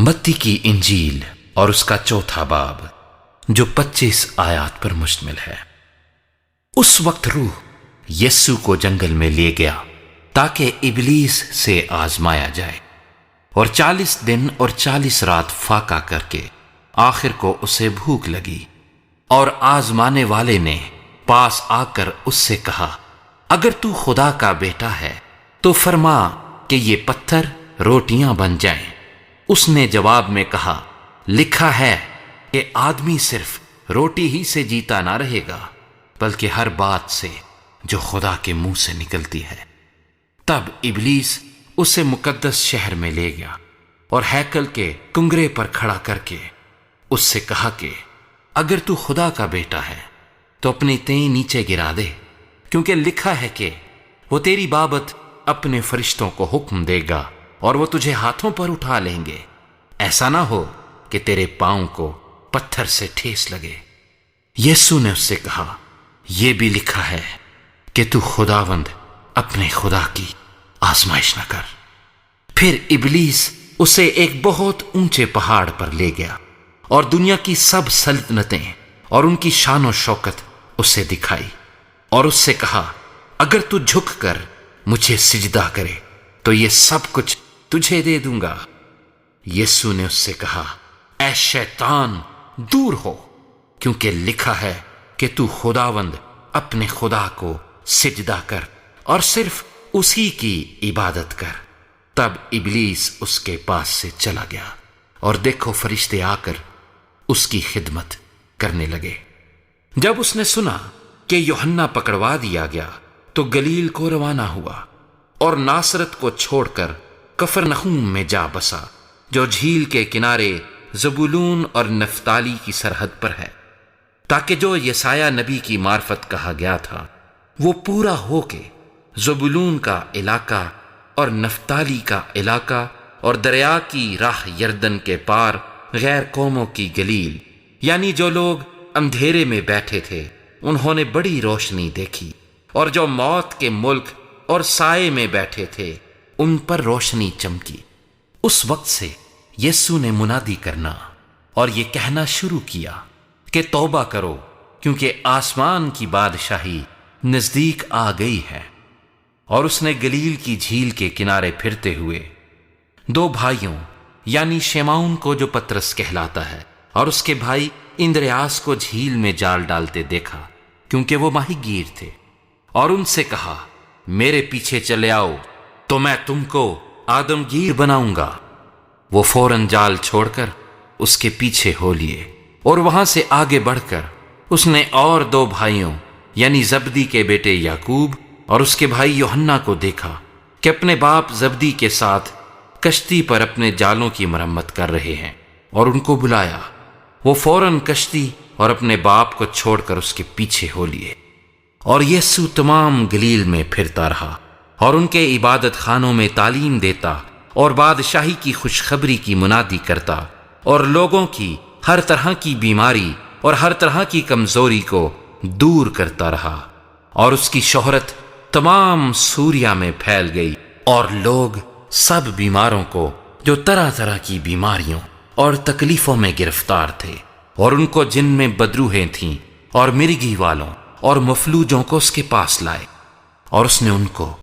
متی کی انجیل اور اس کا چوتھا باب جو 25 آیات پر مشتمل ہے۔ اس وقت روح یسوع کو جنگل میں لے گیا تاکہ ابلیس سے آزمایا جائے، اور 40 دن اور 40 رات فاقہ کر کے آخر کو اسے بھوک لگی، اور آزمانے والے نے پاس آ کر اس سے کہا، اگر تو خدا کا بیٹا ہے تو فرما کہ یہ پتھر روٹیاں بن جائیں۔ اس نے جواب میں کہا، لکھا ہے کہ آدمی صرف روٹی ہی سے جیتا نہ رہے گا بلکہ ہر بات سے جو خدا کے منہ سے نکلتی ہے۔ تب ابلیس اسے مقدس شہر میں لے گیا اور ہیکل کے کنگرے پر کھڑا کر کے اس سے کہا کہ اگر تو خدا کا بیٹا ہے تو اپنی تین نیچے گرا دے، کیونکہ لکھا ہے کہ وہ تیری بابت اپنے فرشتوں کو حکم دے گا اور وہ تجھے ہاتھوں پر اٹھا لیں گے، ایسا نہ ہو کہ تیرے پاؤں کو پتھر سے ٹھیس لگے۔ یسوع نے اس سے کہا، یہ بھی لکھا ہے کہ تو خداوند اپنے خدا کی آزمائش نہ کر۔ پھر ابلیس اسے ایک بہت اونچے پہاڑ پر لے گیا اور دنیا کی سب سلطنتیں اور ان کی شان و شوکت اسے دکھائی، اور اس سے کہا، اگر تو جھک کر مجھے سجدہ کرے تو یہ سب کچھ تجھے دے دوں گا۔ یسوع نے اس سے کہا، اے شیطان دور ہو، کیونکہ لکھا ہے کہ تو خداوند اپنے خدا کو سجدہ کر اور صرف اسی کی عبادت کر۔ تب ابلیس اس کے پاس سے چلا گیا، اور دیکھو فرشتے آ کر اس کی خدمت کرنے لگے۔ جب اس نے سنا کہ یوحنا پکڑوا دیا گیا تو گلیل کو روانہ ہوا، اور ناصرت کو چھوڑ کر کفرنہوم میں جا بسا، جو جھیل کے کنارے زبولون اور نفتالی کی سرحد پر ہے، تاکہ جو یسایہ نبی کی معرفت کہا گیا تھا وہ پورا ہو کے زبولون کا علاقہ اور نفتالی کا علاقہ اور دریا کی راہ یردن کے پار غیر قوموں کی گلیل، یعنی جو لوگ اندھیرے میں بیٹھے تھے انہوں نے بڑی روشنی دیکھی، اور جو موت کے ملک اور سائے میں بیٹھے تھے ان پر روشنی چمکی۔ اس وقت سے یسوع نے منادی کرنا اور یہ کہنا شروع کیا کہ توبہ کرو، کیونکہ آسمان کی بادشاہی نزدیک آ گئی ہے۔ اور اس نے گلیل کی جھیل کے کنارے پھرتے ہوئے 2 بھائیوں یعنی شیمعون کو جو پترس کہلاتا ہے اور اس کے بھائی اندریاس کو جھیل میں جال ڈالتے دیکھا، کیونکہ وہ ماہی گیر تھے، اور ان سے کہا، میرے پیچھے چلے آؤ تو میں تم کو آدمگیر بناؤں گا۔ وہ فوراً جال چھوڑ کر اس کے پیچھے ہو لیے، اور وہاں سے آگے بڑھ کر اس نے اور 2 بھائیوں یعنی زبدی کے بیٹے یعقوب اور اس کے بھائی یوحنا کو دیکھا کہ اپنے باپ زبدی کے ساتھ کشتی پر اپنے جالوں کی مرمت کر رہے ہیں، اور ان کو بلایا۔ وہ فوراً کشتی اور اپنے باپ کو چھوڑ کر اس کے پیچھے ہو لیے، اور یسوع تمام گلیل میں پھرتا رہا اور ان کے عبادت خانوں میں تعلیم دیتا اور بادشاہی کی خوشخبری کی منادی کرتا، اور لوگوں کی ہر طرح کی بیماری اور ہر طرح کی کمزوری کو دور کرتا رہا، اور اس کی شہرت تمام سوریا میں پھیل گئی، اور لوگ سب بیماروں کو جو طرح طرح کی بیماریوں اور تکلیفوں میں گرفتار تھے، اور ان کو جن میں بدروحیں تھیں اور مرگی والوں اور مفلوجوں کو اس کے پاس لائے، اور اس نے ان کو